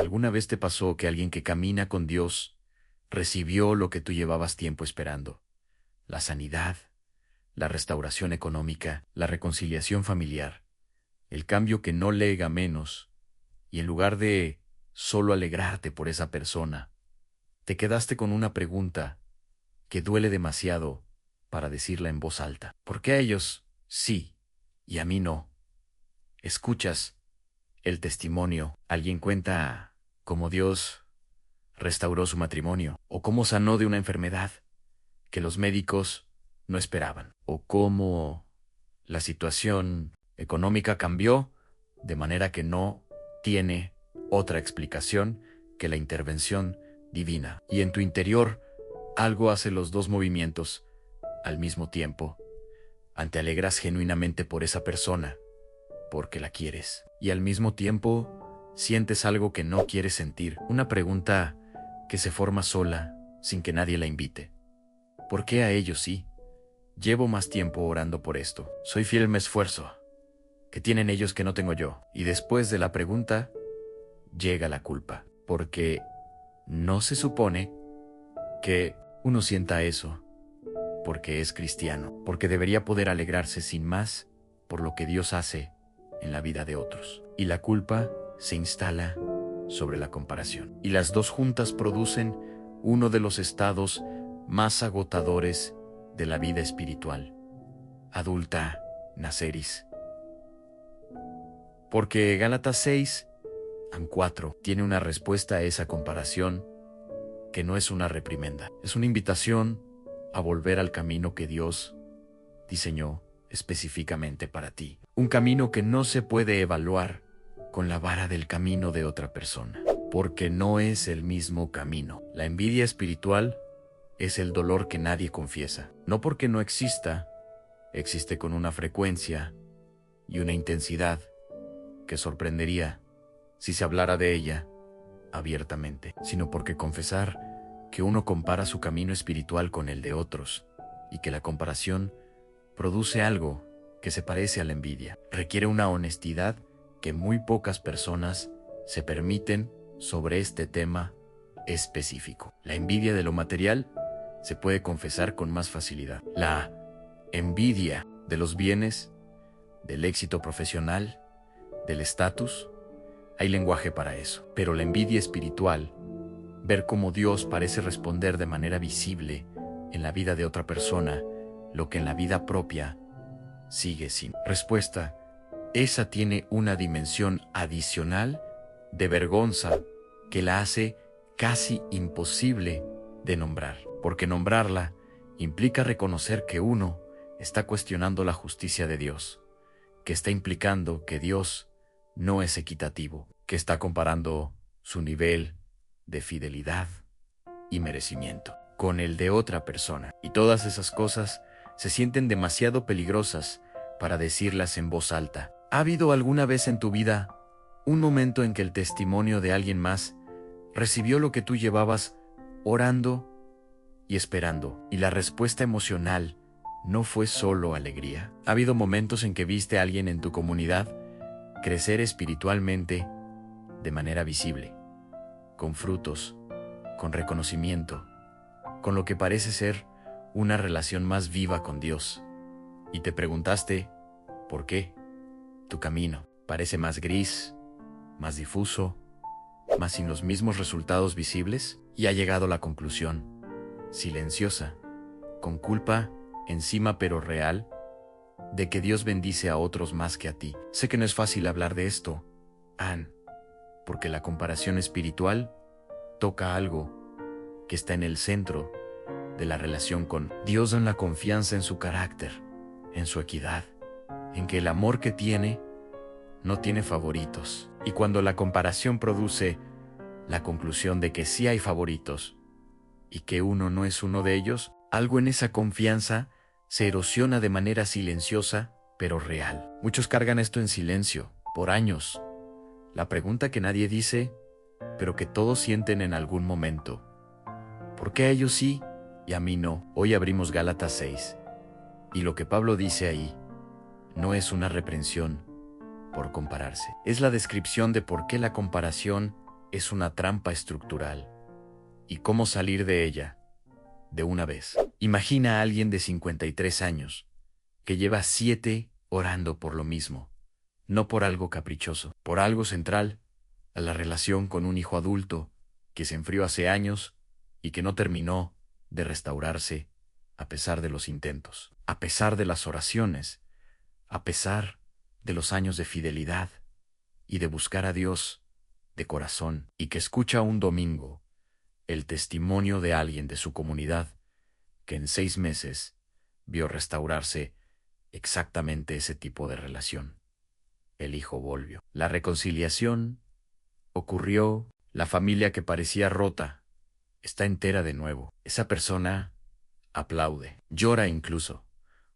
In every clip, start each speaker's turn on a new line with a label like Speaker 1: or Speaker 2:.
Speaker 1: ¿Alguna vez te pasó que alguien que camina con Dios recibió lo que tú llevabas tiempo esperando? La sanidad, la restauración económica, la reconciliación familiar, el cambio que no lega menos, y en lugar de solo alegrarte por esa persona, te quedaste con una pregunta que duele demasiado para decirla en voz alta. ¿Por qué a ellos sí y a mí no? Escuchas el testimonio. Alguien cuenta cómo Dios restauró su matrimonio, o cómo sanó de una enfermedad que los médicos no esperaban, o cómo la situación económica cambió de manera que no tiene otra explicación que la intervención divina. Y en tu interior, algo hace los dos movimientos al mismo tiempo. Te alegras genuinamente por esa persona, porque la quieres, y al mismo tiempo sientes algo que no quieres sentir, una pregunta que se forma sola, sin que nadie la invite. ¿Por qué a ellos sí? Llevo más tiempo orando por esto. Soy fiel, me esfuerzo. ¿Qué tienen ellos que no tengo yo? Y después de la pregunta, llega la culpa, porque no se supone que uno sienta eso porque es cristiano, porque debería poder alegrarse sin más por lo que Dios hace en la vida de otros. Y la culpa se instala sobre la comparación. Y las dos juntas producen uno de los estados más agotadores de la vida espiritual adulta, naceris. Porque Gálatas 6:4 tiene una respuesta a esa comparación que no es una reprimenda, es una invitación a volver al camino que Dios diseñó específicamente para ti. Un camino que no se puede evaluar con la vara del camino de otra persona, porque no es el mismo camino. La envidia espiritual es el dolor que nadie confiesa, no porque no exista, existe con una frecuencia y una intensidad que sorprendería si se hablara de ella abiertamente, sino porque confesar que uno compara su camino espiritual con el de otros y que la comparación produce algo que se parece a la envidia, requiere una honestidad que muy pocas personas se permiten sobre este tema específico. La envidia de lo material se puede confesar con más facilidad. La envidia de los bienes, del éxito profesional, del estatus, hay lenguaje para eso. Pero la envidia espiritual, ver cómo Dios parece responder de manera visible en la vida de otra persona lo que en la vida propia sigue sin respuesta, esa tiene una dimensión adicional de vergüenza que la hace casi imposible de nombrar, porque nombrarla implica reconocer que uno está cuestionando la justicia de Dios, que está implicando que Dios no es equitativo, que está comparando su nivel de fidelidad y merecimiento con el de otra persona. Y todas esas cosas se sienten demasiado peligrosas para decirlas en voz alta. ¿Ha habido alguna vez en tu vida un momento en que el testimonio de alguien más recibió lo que tú llevabas orando y esperando, y la respuesta emocional no fue solo alegría? ¿Ha habido momentos en que viste a alguien en tu comunidad crecer espiritualmente de manera visible, con frutos, con reconocimiento, con lo que parece ser una relación más viva con Dios? Y te preguntaste, ¿por qué? Tu camino parece más gris, más difuso, más sin los mismos resultados visibles, y ha llegado a la conclusión, silenciosa, con culpa encima pero real, de que Dios bendice a otros más que a ti. Sé que no es fácil hablar de esto, Ann, porque la comparación espiritual toca algo que está en el centro de la relación con Dios, en la confianza en su carácter, en su equidad, en que el amor que tiene no tiene favoritos. Y cuando la comparación produce la conclusión de que sí hay favoritos y que uno no es uno de ellos, algo en esa confianza se erosiona de manera silenciosa pero real. Muchos cargan esto en silencio por años. La pregunta que nadie dice, pero que todos sienten en algún momento: ¿por qué a ellos sí y a mí no? Hoy abrimos Gálatas 6, y lo que Pablo dice ahí no es una reprensión por compararse. Es la descripción de por qué la comparación es una trampa estructural y cómo salir de ella de una vez. Imagina a alguien de 53 años que lleva 7 orando por lo mismo, no por algo caprichoso, por algo central a la relación con un hijo adulto que se enfrió hace años y que no terminó de restaurarse a pesar de los intentos, a pesar de las oraciones, a pesar de los años de fidelidad y de buscar a Dios de corazón, y que escucha un domingo el testimonio de alguien de su comunidad que en 6 meses vio restaurarse exactamente ese tipo de relación. El hijo volvió. La reconciliación ocurrió, la familia que parecía rota está entera de nuevo. Esa persona aplaude, llora incluso,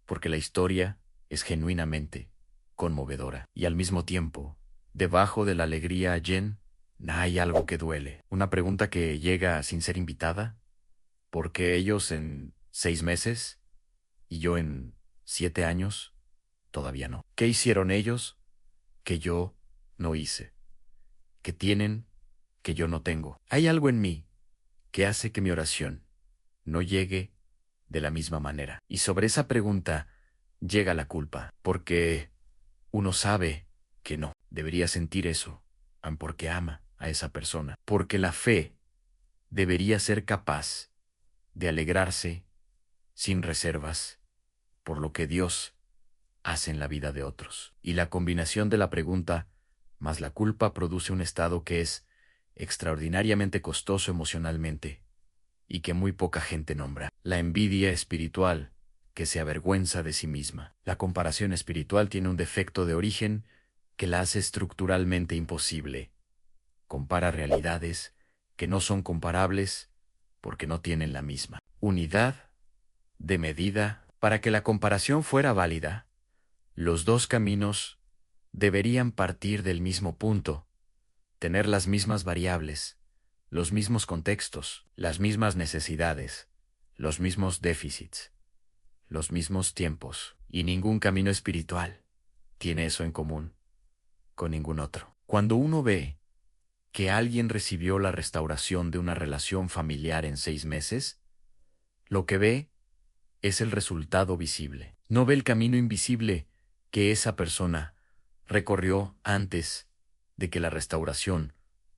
Speaker 1: porque la historia es genuinamente conmovedora. Y al mismo tiempo, debajo de la alegría, Jen, hay algo que duele. Una pregunta que llega sin ser invitada. ¿Por qué ellos en 6 meses y yo en 7 años? Todavía no. ¿Qué hicieron ellos que yo no hice? ¿Qué tienen que yo no tengo? Hay algo en mí que hace que mi oración no llegue de la misma manera. Y sobre esa pregunta llega la culpa, porque uno sabe que no debería sentir eso, porque ama a esa persona, porque la fe debería ser capaz de alegrarse sin reservas por lo que Dios hace en la vida de otros. Y la combinación de la pregunta más la culpa produce un estado que es extraordinariamente costoso emocionalmente y que muy poca gente nombra: la envidia espiritual, que se avergüenza de sí misma. La comparación espiritual tiene un defecto de origen que la hace estructuralmente imposible. Compara realidades que no son comparables porque no tienen la misma unidad de medida. Para que la comparación fuera válida, los dos caminos deberían partir del mismo punto, tener las mismas variables, los mismos contextos, las mismas necesidades, los mismos déficits, los mismos tiempos, y ningún camino espiritual tiene eso en común con ningún otro. Cuando uno ve que alguien recibió la restauración de una relación familiar en 6 meses, lo que ve es el resultado visible. No ve el camino invisible que esa persona recorrió antes de que la restauración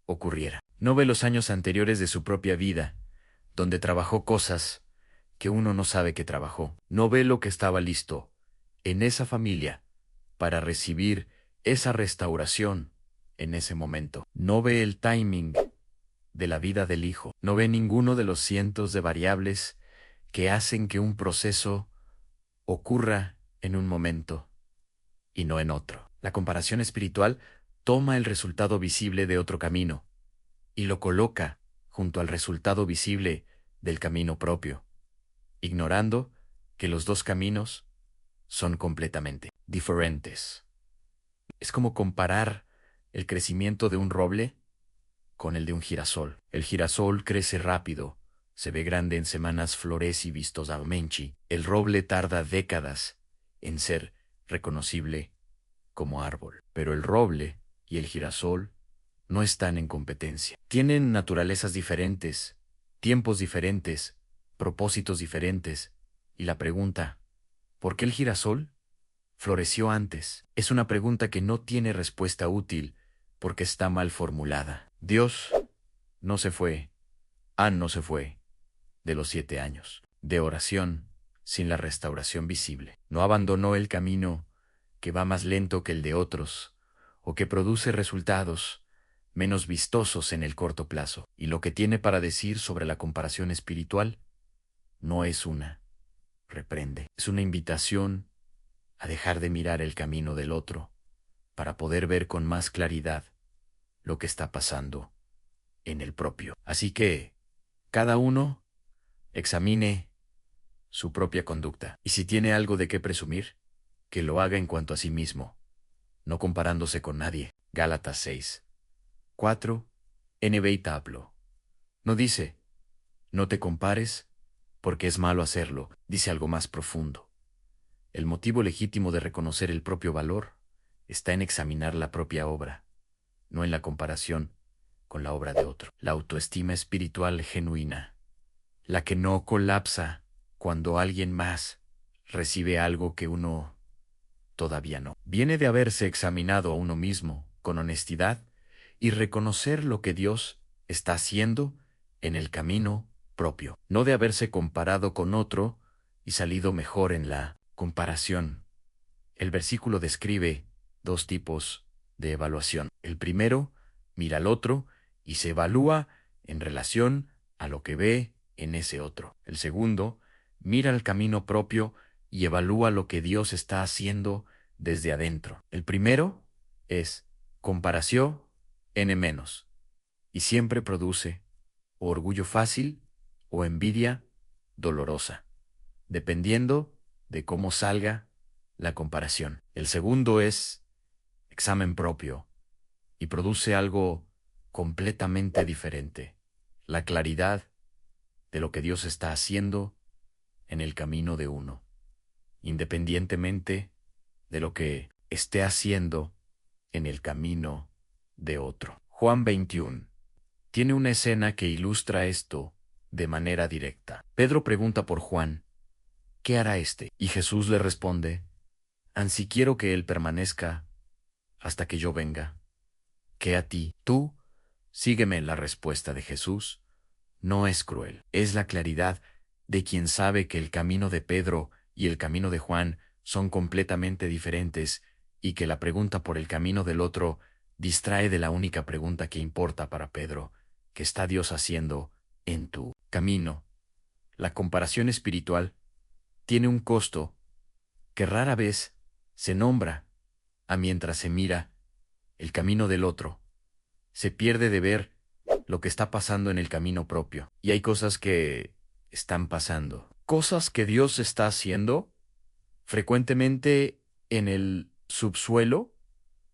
Speaker 1: ocurriera. No ve los años anteriores de su propia vida, donde trabajó cosas que uno no sabe que trabajó. No ve lo que estaba listo en esa familia para recibir esa restauración en ese momento. No ve el timing de la vida del hijo. No ve ninguno de los cientos de variables que hacen que un proceso ocurra en un momento y no en otro. La comparación espiritual toma el resultado visible de otro camino y lo coloca junto al resultado visible del camino propio, ignorando que los dos caminos son completamente diferentes. Es como comparar el crecimiento de un roble con el de un girasol. El girasol crece rápido, se ve grande en semanas, florece y vistosamente. El roble tarda décadas en ser reconocible como árbol. Pero el roble y el girasol no están en competencia. Tienen naturalezas diferentes, tiempos diferentes, propósitos diferentes. Y la pregunta, ¿por qué el girasol floreció antes? Es una pregunta que no tiene respuesta útil porque está mal formulada. Dios no se fue, Ann no se fue, de los 7 años de oración sin la restauración visible. No abandonó el camino que va más lento que el de otros o que produce resultados menos vistosos en el corto plazo. Y lo que tiene para decir sobre la comparación espiritual no es una reprende, es una invitación a dejar de mirar el camino del otro para poder ver con más claridad lo que está pasando en el propio. Así que cada uno examine su propia conducta, y si tiene algo de qué presumir, que lo haga en cuanto a sí mismo, no comparándose con nadie. Gálatas 6, 4, NBI Tablo. No dice, no te compares, porque es malo hacerlo. Dice algo más profundo. El motivo legítimo de reconocer el propio valor está en examinar la propia obra, no en la comparación con la obra de otro. La autoestima espiritual genuina, la que no colapsa cuando alguien más recibe algo que uno todavía no. Viene de haberse examinado a uno mismo con honestidad y reconocer lo que Dios está haciendo en el camino propio, no de haberse comparado con otro y salido mejor en la comparación. El versículo describe dos tipos de evaluación. El primero mira al otro y se evalúa en relación a lo que ve en ese otro. El segundo mira el camino propio y evalúa lo que Dios está haciendo desde adentro. El primero es comparación n menos y siempre produce o orgullo fácil o envidia dolorosa, dependiendo de cómo salga la comparación. El segundo es examen propio y produce algo completamente diferente, la claridad de lo que Dios está haciendo en el camino de uno, independientemente de lo que esté haciendo en el camino de otro. Juan 21 tiene una escena que ilustra esto de manera directa. Pedro pregunta por Juan, ¿qué hará éste? Y Jesús le responde, ansí quiero que él permanezca hasta que yo venga. Que a ti, tú, sígueme. La respuesta de Jesús no es cruel, es la claridad de quien sabe que el camino de Pedro y el camino de Juan son completamente diferentes y que la pregunta por el camino del otro distrae de la única pregunta que importa para Pedro, ¿qué está Dios haciendo en tu camino? La comparación espiritual tiene un costo que rara vez se nombra a mientras se mira el camino del otro. Se pierde de ver lo que está pasando en el camino propio. Y hay cosas que están pasando. Cosas que Dios está haciendo frecuentemente en el subsuelo,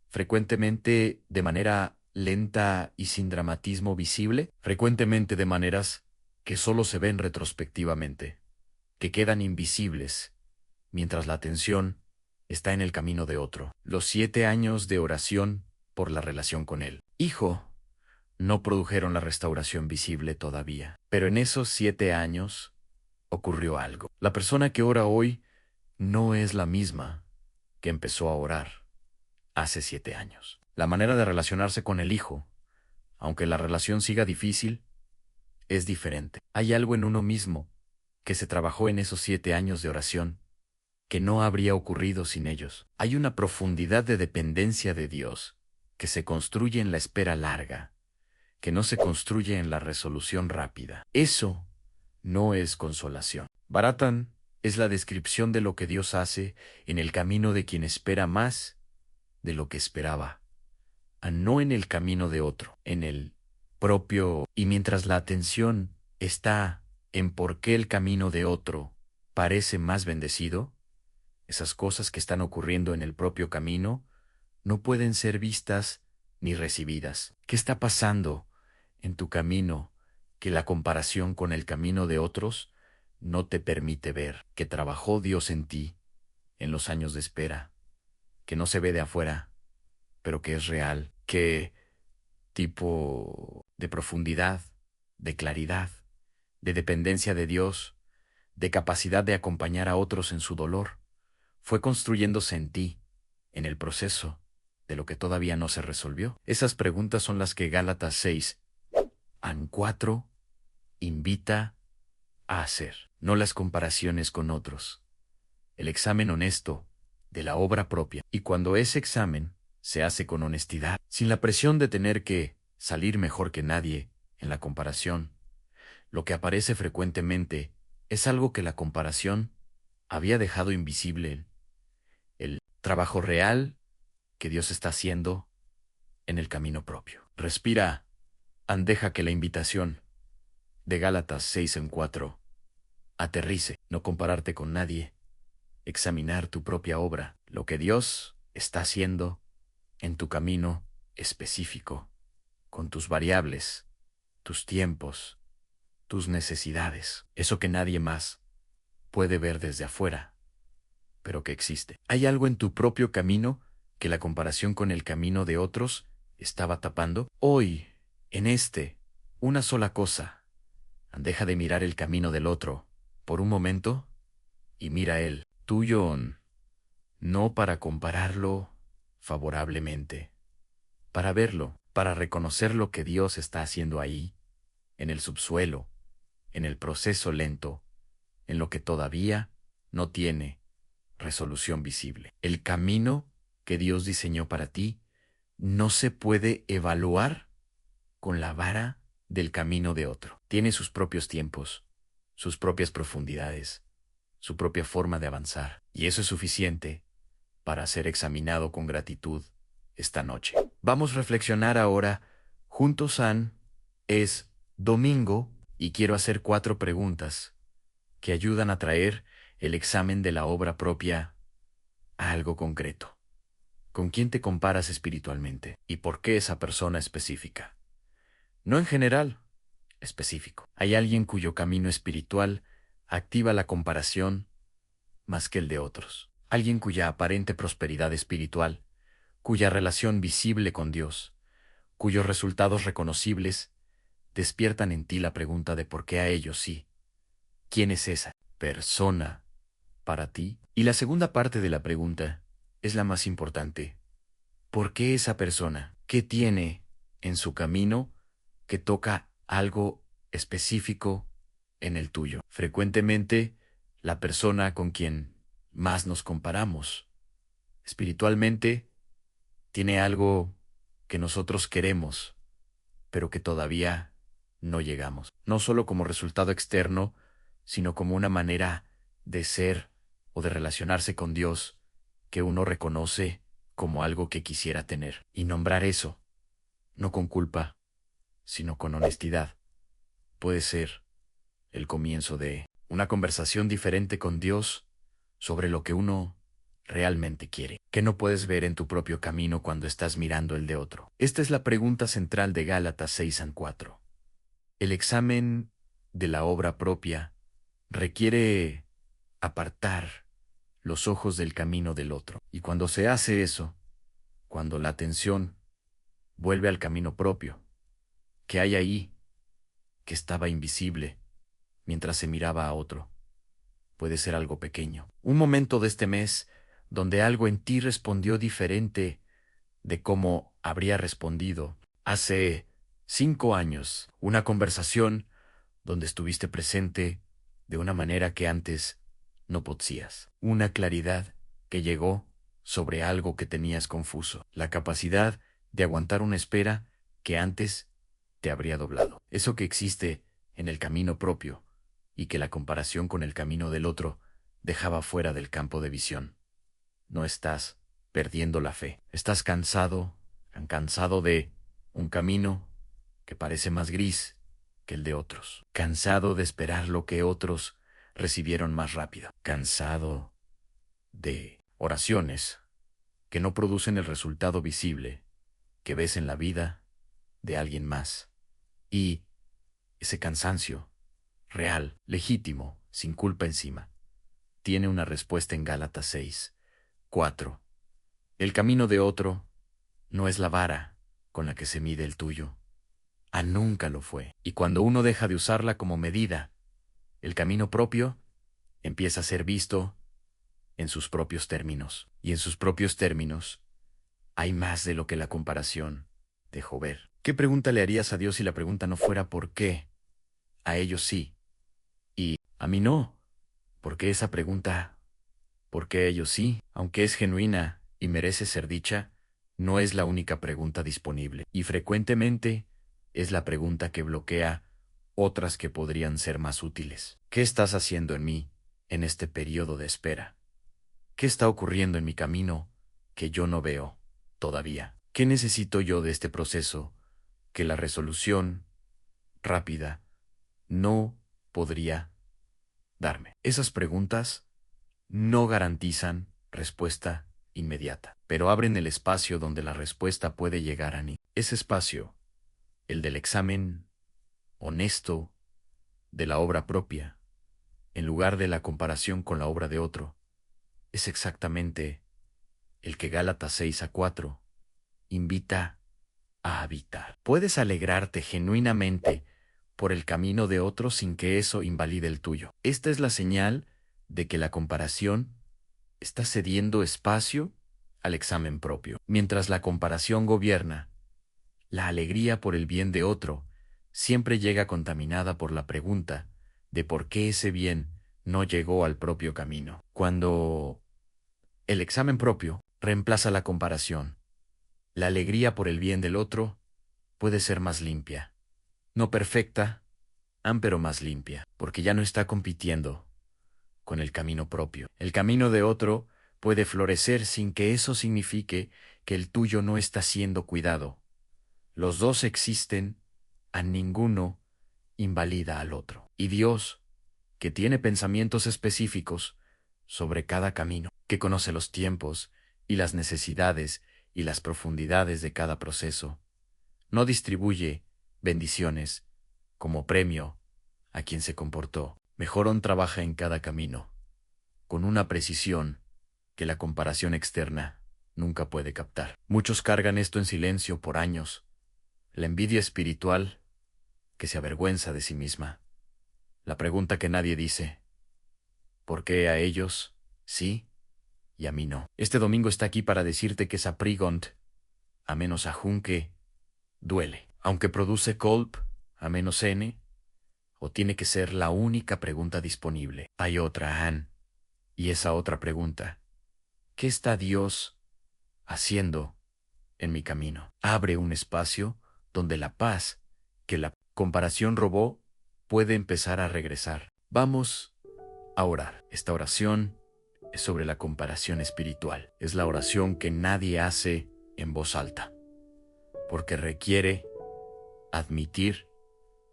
Speaker 1: frecuentemente de manera lenta y sin dramatismo visible, frecuentemente de maneras que solo se ven retrospectivamente, que quedan invisibles, mientras la atención está en el camino de otro. Los 7 años de oración por la relación con Él. Hijo, no produjeron la restauración visible todavía, pero en esos 7 años ocurrió algo. La persona que ora hoy no es la misma que empezó a orar hace 7 años. La manera de relacionarse con el Hijo, aunque la relación siga difícil, es diferente. Hay algo en uno mismo que se trabajó en esos 7 años de oración que no habría ocurrido sin ellos. Hay una profundidad de dependencia de Dios que se construye en la espera larga, que no se construye en la resolución rápida. Eso no es consolación. Baratan es la descripción de lo que Dios hace en el camino de quien espera más de lo que esperaba, no en el camino de otro, en el propio. Y mientras la atención está en por qué el camino de otro parece más bendecido, esas cosas que están ocurriendo en el propio camino no pueden ser vistas ni recibidas. ¿Qué está pasando en tu camino que la comparación con el camino de otros no te permite ver? Que trabajó Dios en ti en los años de espera, que no se ve de afuera, pero que es real. ¿Qué tipo de profundidad, de claridad, de dependencia de Dios, de capacidad de acompañar a otros en su dolor fue construyéndose en ti, en el proceso de lo que todavía no se resolvió? Esas preguntas son las que Gálatas 6:4 invita a hacer, no las comparaciones con otros. El examen honesto de la obra propia. Y cuando ese examen se hace con honestidad, sin la presión de tener que salir mejor que nadie en la comparación, lo que aparece frecuentemente es algo que la comparación había dejado invisible: el trabajo real que Dios está haciendo en el camino propio. Respira, deja que la invitación de Gálatas 6:4 aterrice, no compararte con nadie, examinar tu propia obra, lo que Dios está haciendo en tu camino específico, con tus variables, tus tiempos, tus necesidades, eso que nadie más puede ver desde afuera, pero que existe. ¿Hay algo en tu propio camino que la comparación con el camino de otros estaba tapando? Hoy una sola cosa. Deja de mirar el camino del otro por un momento y mira el tuyo, no para compararlo favorablemente, para verlo, para reconocer lo que Dios está haciendo ahí, en el subsuelo, en el proceso lento, en lo que todavía no tiene resolución visible. El camino que Dios diseñó para ti no se puede evaluar con la vara del camino de otro. Tiene sus propios tiempos, sus propias profundidades, su propia forma de avanzar. Y eso es suficiente para ser examinado con gratitud esta noche. Vamos a reflexionar ahora juntos, Es domingo y quiero hacer 4 preguntas que ayudan a traer el examen de la obra propia a algo concreto. ¿Con quién te comparas espiritualmente? ¿Y por qué esa persona específica? No en general, específico. Hay alguien cuyo camino espiritual activa la comparación más que el de otros. Alguien cuya aparente prosperidad espiritual, cuya relación visible con Dios, cuyos resultados reconocibles despiertan en ti la pregunta de por qué a ellos sí. ¿Quién es esa persona para ti? Y la segunda parte de la pregunta es la más importante. ¿Por qué esa persona? ¿Qué tiene en su camino que toca algo específico en el tuyo? Frecuentemente, la persona con quien más nos comparamos espiritualmente tiene algo que nosotros queremos, pero que todavía no llegamos. No solo como resultado externo, sino como una manera de ser o de relacionarse con Dios que uno reconoce como algo que quisiera tener. Y nombrar eso, no con culpa, sino con honestidad, puede ser el comienzo de una conversación diferente con Dios sobre lo que uno realmente quiere, que no puedes ver en tu propio camino cuando estás mirando el de otro. Esta es la pregunta central de Gálatas 6:4. El examen de la obra propia requiere apartar los ojos del camino del otro. Y cuando se hace eso, cuando la atención vuelve al camino propio, que hay ahí, que estaba invisible, mientras se miraba a otro, puede ser algo pequeño. Un momento de este mes donde algo en ti respondió diferente de cómo habría respondido hace 5 años. Una conversación donde estuviste presente de una manera que antes no podías. Una claridad que llegó sobre algo que tenías confuso. La capacidad de aguantar una espera que antes te habría doblado. Eso que existe en el camino propio y que la comparación con el camino del otro dejaba fuera del campo de visión. No estás perdiendo la fe. Estás cansado de un camino que parece más gris que el de otros. Cansado de esperar lo que otros recibieron más rápido. Cansado de oraciones que no producen el resultado visible que ves en la vida de alguien más. Y ese cansancio, real, legítimo, sin culpa encima, tiene una respuesta en Gálatas 6:4. El camino de otro no es la vara con la que se mide el tuyo. Nunca lo fue. Y cuando uno deja de usarla como medida, el camino propio empieza a ser visto en sus propios términos. Y en sus propios términos hay más de lo que la comparación dejó ver. ¿Qué pregunta le harías a Dios si la pregunta no fuera ¿por qué? A ellos sí. Y a mí no. ¿Por qué esa pregunta? ¿Por qué ellos sí? Aunque es genuina y merece ser dicha, no es la única pregunta disponible. Y frecuentemente es la pregunta que bloquea otras que podrían ser más útiles. ¿Qué estás haciendo en mí en este periodo de espera? ¿Qué está ocurriendo en mi camino que yo no veo todavía? ¿Qué necesito yo de este proceso que la resolución rápida no podría darme? Esas preguntas no garantizan respuesta inmediata, pero abren el espacio donde la respuesta puede llegar a mí. Ese espacio, el del examen honesto de la obra propia, en lugar de la comparación con la obra de otro, es exactamente el que Gálatas 6:4 invita a habitar. Puedes alegrarte genuinamente por el camino de otros sin que eso invalide el tuyo. Esta es la señal de que la comparación está cediendo espacio al examen propio. Mientras la comparación gobierna, la alegría por el bien de otro siempre llega contaminada por la pregunta de por qué ese bien no llegó al propio camino. Cuando el examen propio reemplaza la comparación, la alegría por el bien del otro puede ser más limpia. No perfecta, pero más limpia, porque ya no está compitiendo con el camino propio. El camino de otro puede florecer sin que eso signifique que el tuyo no está siendo cuidado. Los dos existen, a ninguno invalida al otro. Y Dios, que tiene pensamientos específicos sobre cada camino, que conoce los tiempos y las necesidades y las profundidades de cada proceso, no distribuye bendiciones como premio a quien se comportó. Mejor trabaja en cada camino, con una precisión que la comparación externa nunca puede captar. Muchos cargan esto en silencio por años. La envidia espiritual que se avergüenza de sí misma. La pregunta que nadie dice: ¿por qué a ellos sí y a mí no? Este domingo está aquí para decirte que Saprigont, a menos ajunque, duele. Aunque produce colp, a menos n, o tiene que ser la única pregunta disponible. Hay otra an, y esa otra pregunta: ¿qué está Dios haciendo en mi camino? Abre un espacio donde la paz que la comparación robó puede empezar a regresar. Vamos a orar. Esta oración es sobre la comparación espiritual. Es la oración que nadie hace en voz alta, porque requiere admitir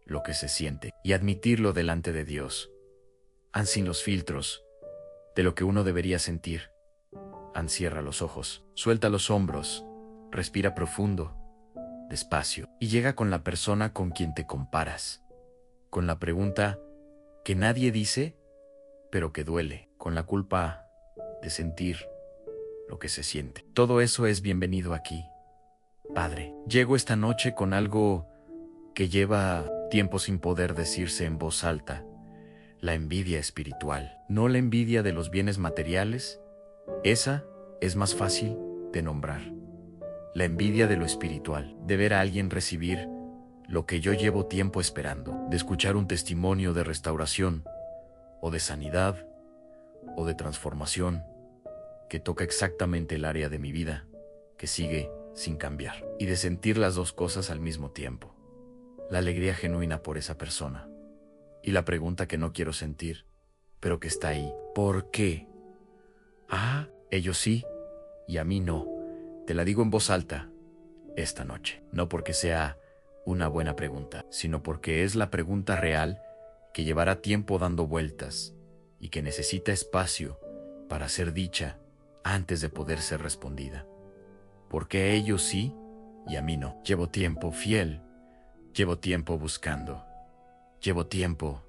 Speaker 1: lo que se siente y admitirlo delante de Dios. Sin los filtros de lo que uno debería sentir. Cierra los ojos, suelta los hombros, respira profundo, despacio, y llega con la persona con quien te comparas, con la pregunta que nadie dice, pero que duele, con la culpa de sentir lo que se siente. Todo eso es bienvenido aquí. Padre, llego esta noche con algo que lleva tiempo sin poder decirse en voz alta: la envidia espiritual. No la envidia de los bienes materiales, esa es más fácil de nombrar. La envidia de lo espiritual, de ver a alguien recibir lo que yo llevo tiempo esperando, de escuchar un testimonio de restauración, o de sanidad, o de transformación, que toca exactamente el área de mi vida, que sigue sin cambiar, y de sentir las dos cosas al mismo tiempo. La alegría genuina por esa persona, y la pregunta que no quiero sentir, pero que está ahí: ¿por qué? Ellos sí, y a mí no. Te la digo en voz alta esta noche, no porque sea una buena pregunta, sino porque es la pregunta real que llevará tiempo dando vueltas y que necesita espacio para ser dicha antes de poder ser respondida. ¿Por qué a ellos sí y a mí no? Llevo tiempo fiel, llevo tiempo buscando, llevo tiempo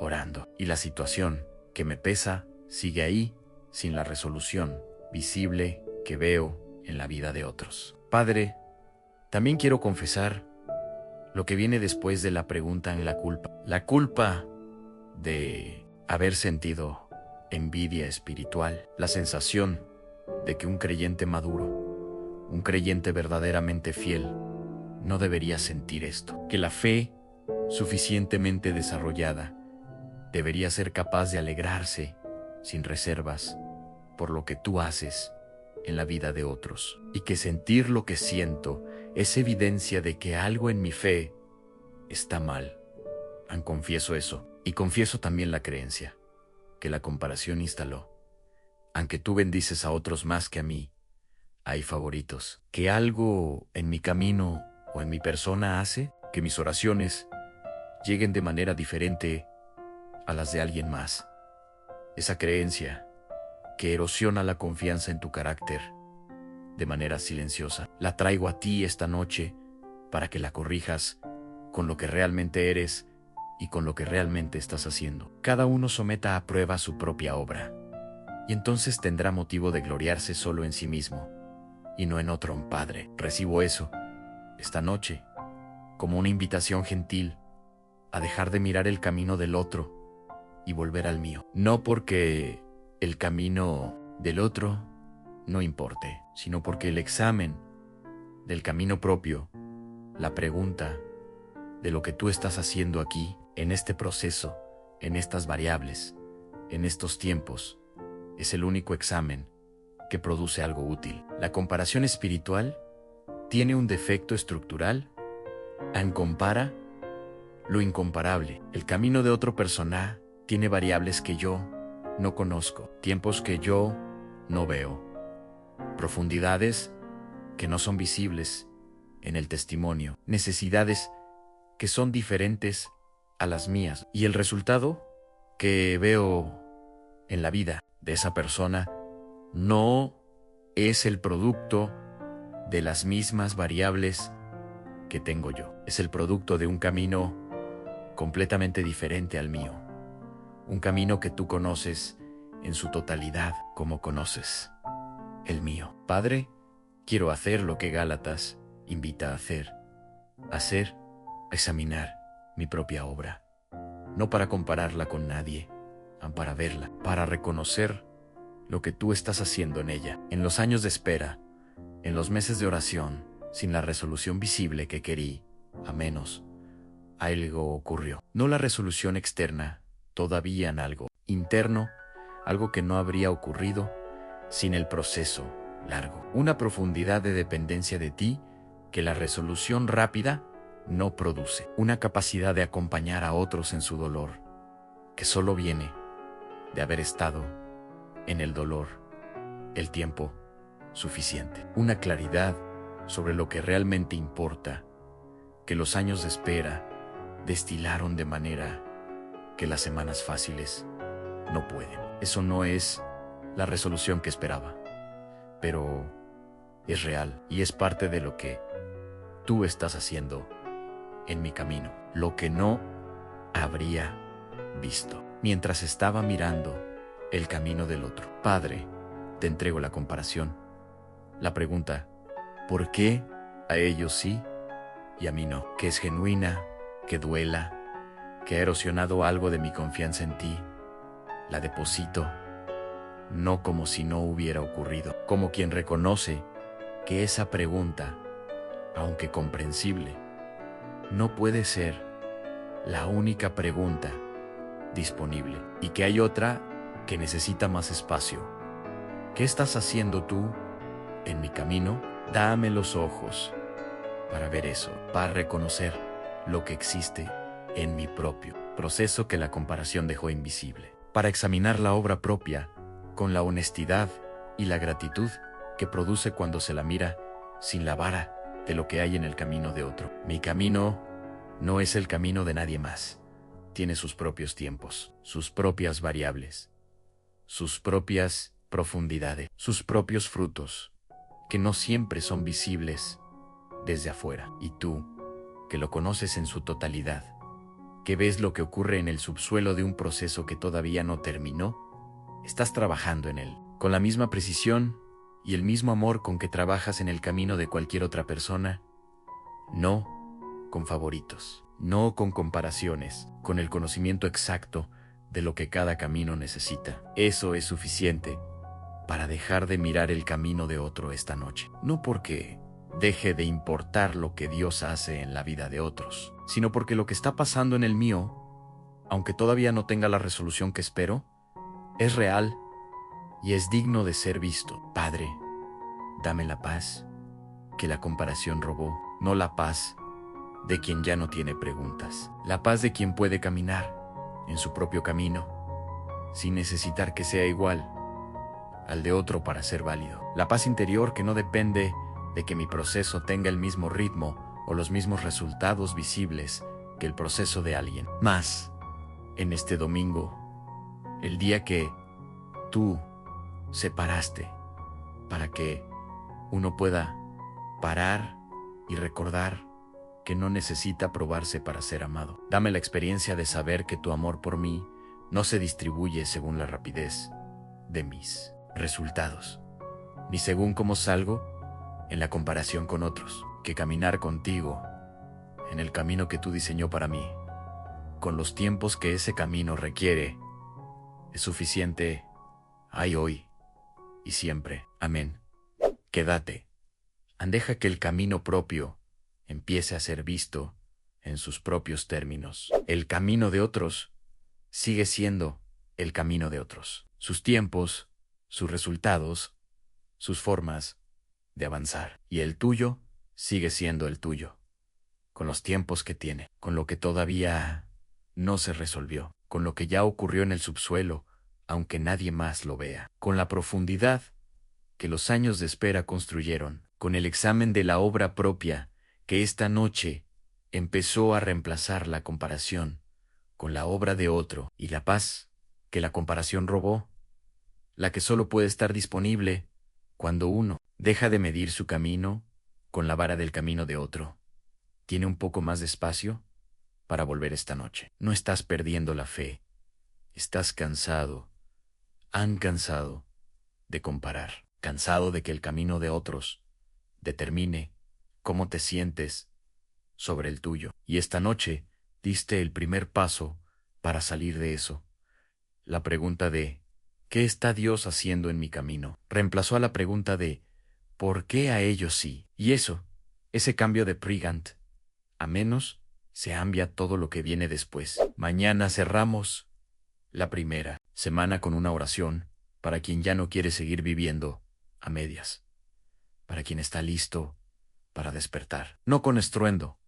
Speaker 1: orando, y la situación que me pesa sigue ahí, sin la resolución visible que veo en la vida de otros. Padre, también quiero confesar lo que viene después de la pregunta en la culpa. La culpa de haber sentido envidia espiritual, la sensación de que un creyente maduro, un creyente verdaderamente fiel, no debería sentir esto, que la fe suficientemente desarrollada debería ser capaz de alegrarse sin reservas por lo que tú haces en la vida de otros, y que sentir lo que siento es evidencia de que algo en mi fe está mal. Confieso eso, y confieso también la creencia que la comparación instaló. Aunque tú bendices a otros más que a mí, hay favoritos. Que algo en mi camino o en mi persona hace que mis oraciones lleguen de manera diferente a las de alguien más. Esa creencia que erosiona la confianza en tu carácter de manera silenciosa, la traigo a ti esta noche para que la corrijas con lo que realmente eres y con lo que realmente estás haciendo. Cada uno someta a prueba su propia obra, y entonces tendrá motivo de gloriarse solo en sí mismo y no en otro. Padre, recibo eso esta noche, como una invitación gentil a dejar de mirar el camino del otro y volver al mío. No porque el camino del otro no importe, sino porque el examen del camino propio, la pregunta de lo que tú estás haciendo aquí, en este proceso, en estas variables, en estos tiempos, es el único examen que produce algo útil. La comparación espiritual tiene un defecto estructural. Compara lo incomparable. El camino de otro persona tiene variables que yo no conozco, tiempos que yo no veo, profundidades que no son visibles en el testimonio, necesidades que son diferentes a las mías. Y el resultado que veo en la vida de esa persona no es el producto de las mismas variables que tengo yo. Es el producto de un camino completamente diferente al mío. Un camino que tú conoces en su totalidad como conoces el mío. Padre, quiero hacer lo que Gálatas invita a hacer, examinar mi propia obra, no para compararla con nadie, para verla, para reconocer lo que tú estás haciendo en ella. En los años de espera, en los meses de oración, sin la resolución visible que querí, a menos, algo ocurrió. No la resolución externa, todavía en algo interno, algo que no habría ocurrido sin el proceso largo. Una profundidad de dependencia de ti que la resolución rápida no produce. Una capacidad de acompañar a otros en su dolor, que solo viene de haber estado en el dolor el tiempo suficiente. Una claridad sobre lo que realmente importa, que los años de espera destilaron de manera que las semanas fáciles no pueden. Eso no es la resolución que esperaba, pero es real y es parte de lo que tú estás haciendo en mi camino, lo que no habría visto mientras estaba mirando el camino del otro. Padre, te entrego la comparación, la pregunta, ¿por qué a ellos sí y a mí no? Que es genuina, que duela, que ha erosionado algo de mi confianza en ti. La deposito, no como si no hubiera ocurrido, como quien reconoce que esa pregunta, aunque comprensible, no puede ser la única pregunta disponible y que hay otra que necesita más espacio. ¿Qué estás haciendo tú en mi camino? Dame los ojos para ver eso, para reconocer lo que existe en mi propio proceso que la comparación dejó invisible, para examinar la obra propia con la honestidad y la gratitud que produce cuando se la mira sin la vara de lo que hay en el camino de otro. Mi camino no es el camino de nadie más. Tiene sus propios tiempos, sus propias variables, sus propias profundidades, sus propios frutos, que no siempre son visibles desde afuera. Y tú, que lo conoces en su totalidad, que ves lo que ocurre en el subsuelo de un proceso que todavía no terminó, estás trabajando en él, con la misma precisión y el mismo amor con que trabajas en el camino de cualquier otra persona, no con favoritos, no con comparaciones, con el conocimiento exacto de lo que cada camino necesita. Eso es suficiente para dejar de mirar el camino de otro esta noche. No porque deje de importar lo que Dios hace en la vida de otros, sino porque lo que está pasando en el mío, aunque todavía no tenga la resolución que espero, es real y es digno de ser visto. Padre, dame la paz que la comparación robó, no la paz de quien ya no tiene preguntas, la paz de quien puede caminar en su propio camino, sin necesitar que sea igual al de otro para ser válido. La paz interior que no depende de que mi proceso tenga el mismo ritmo o los mismos resultados visibles que el proceso de alguien más. En este domingo, el día que tú separaste para que uno pueda parar y recordar que no necesita probarse para ser amado. Dame la experiencia de saber que tu amor por mí no se distribuye según la rapidez de mis resultados, ni según cómo salgo en la comparación con otros. que caminar contigo en el camino que tú diseñó para mí, con los tiempos que ese camino requiere, es suficiente. Hay hoy y siempre. Amén. Quédate. Deja que el camino propio empiece a ser visto en sus propios términos. El camino de otros sigue siendo el camino de otros. Sus tiempos, sus resultados, sus formas de avanzar. Y el tuyo sigue siendo el tuyo, con los tiempos que tiene, con lo que todavía no se resolvió, con lo que ya ocurrió en el subsuelo, aunque nadie más lo vea, con la profundidad que los años de espera construyeron, con el examen de la obra propia que esta noche empezó a reemplazar la comparación con la obra de otro, y la paz que la comparación robó, la que solo puede estar disponible cuando uno deja de medir su camino con la vara del camino de otro. Tiene un poco más de espacio para volver esta noche. No estás perdiendo la fe, estás cansado, cansado de comparar, cansado de que el camino de otros determine cómo te sientes sobre el tuyo. Y esta noche diste el primer paso para salir de eso. La pregunta de ¿qué está Dios haciendo en mi camino? Reemplazó a la pregunta de ¿por qué a ellos sí? Y ese cambio de Prigant, a menos se cambia todo lo que viene después. Mañana cerramos la primera semana con una oración para quien ya no quiere seguir viviendo a medias, para quien está listo para despertar, no con estruendo,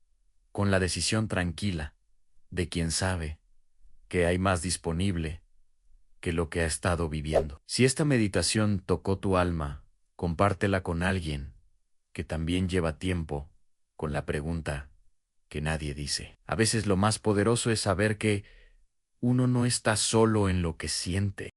Speaker 1: con la decisión tranquila de quien sabe que hay más disponible que lo que ha estado viviendo. Si esta meditación tocó tu alma, compártela con alguien que también lleva tiempo con la pregunta que nadie dice. A veces lo más poderoso es saber que uno no está solo en lo que siente.